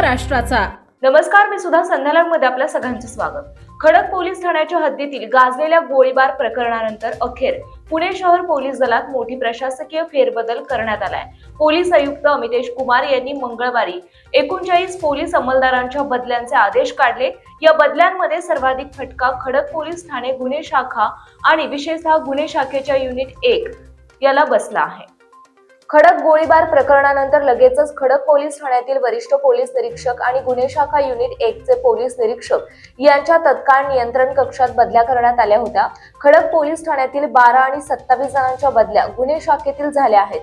महाराष्ट्राचा। नमस्कार, मी सुधा संध्यालामध्ये आपल्या सगळ्यांचं स्वागत। खडक पोलीस ठाण्याच्या हद्दीतील गाजलेल्या गोळीबार प्रकरणानंतर अखेर पुणे शहर पोलीस दलात मोठी प्रशासकीय फेरबदल करण्यात आलाय। पोलीस आयुक्त अमितेश कुमार यांनी मंगळवारी 39 पोलीस अंमलदारांच्या बदल्यांचे आदेश काढले। या बदल्यांमध्ये सर्वाधिक फटका खडक पोलीस ठाणे गुन्हे शाखा आणि विशेषतः गुन्हे शाखेच्या युनिट 1 याला बसला आहे। खडक गोळीबार प्रकरणानंतर लगेचच खडक पोलीस ठाण्यातील वरिष्ठ पोलीस निरीक्षक आणि गुन्हे शाखा युनिट 1 चे पोलीस निरीक्षक यांच्या तत्काळ नियंत्रण कक्षात बदल्या करण्यात आल्या होत्या। खडक पोलीस ठाण्यातील 12 आणि 27 जणांच्या बदल्या गुन्हे शाखेतील झाल्या आहेत।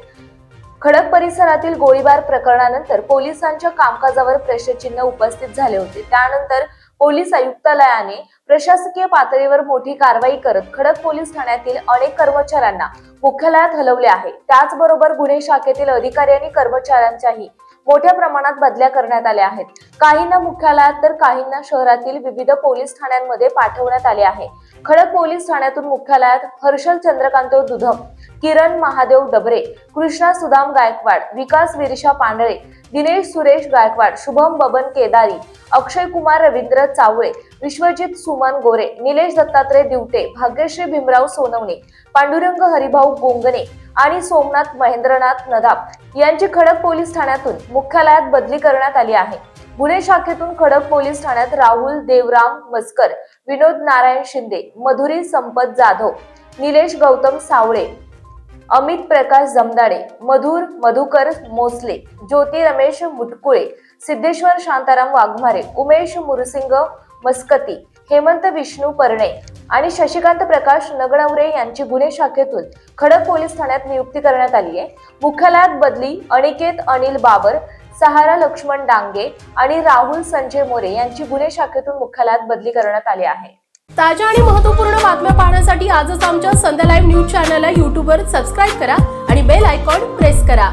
खडक परिसरातील गोळीबार प्रकरणानंतर पोलिसांच्या कामकाजावर प्रश्नचिन्ह उपस्थित झाले होते। त्यानंतर पोलीस आयुक्तालयाने प्रशासकीय पातळीवर मोठी कारवाई करत खडक पोलीस ठाण्यातील अनेक कर्मचाऱ्यांना मुख्यालयात हलवले आहे। त्याचबरोबर गुन्हे शाखेतील अधिकारी आणि कर्मचाऱ्यांच्याही मोठ्या प्रमाणात बदल्या करण्यात आल्या आहेत। काहींना मुख्यालयात तर काहींना शहरातील विविध पोलीस ठाण्यांमध्ये पाठवण्यात आले आहे। खडक पोलीस ठाण्यातून मुख्यालयात हर्षल चंद्रकांत दुधम, किरण महादेव डबरे, कृष्णा सुदाम गायकवाड, विकास विरिशा पांढरे, दिनेश सुरेश गायकवाड, शुभम बबन केदारी, अक्षय कुमार रवींद्र चावळे, विश्वजित सुमन गोरे, निलेश दत्तात्रय दिवटे, भाग्यश्री भीमराव सोनवणे, पांडुरंग हरिभाऊ गोंगणे आणि सोमनाथ महेंद्रनाथ नदाब यांची खडक पोलीस ठाण्यातून मुख्यालयात बदली करण्यात आली आहे। गुन्हे शाखेतून खडक पोलीस ठाण्यात राहुल देवराम मस्कर, विनोद नारायण शिंदे, मधुरी संपत जाधव, निलेश गौतम सावळे, अमित प्रकाश जमदाडे, मधुकर मोसले, ज्योती रमेश मुटकुळे, सिद्धेश्वर शांताराम वाघमारे, उमेश मुरसिंग मस्कती, हेमंत विष्णू परणे आणि शशिकांत प्रकाश नगणवरे यांची गुन्हे शाखेतून खडक पोलीस ठाण्यात नियुक्ती करण्यात आली आहे। मुख्यालयात बदली अनिकेत अनिल बाबर, सहारा लक्ष्मण डांगे आणि राहुल संजय मोरे यांची गुन्हे शाखेतून मुख्यालयात बदली करण्यात आली आहे। ताज्या आणि महत्त्वपूर्ण बातम्या पाहण्यासाठी आजच आमच्या संध्या लाईव्ह न्यूज चॅनलला YouTube वर सबस्क्राईब करा आणि बेल आयकॉन प्रेस करा।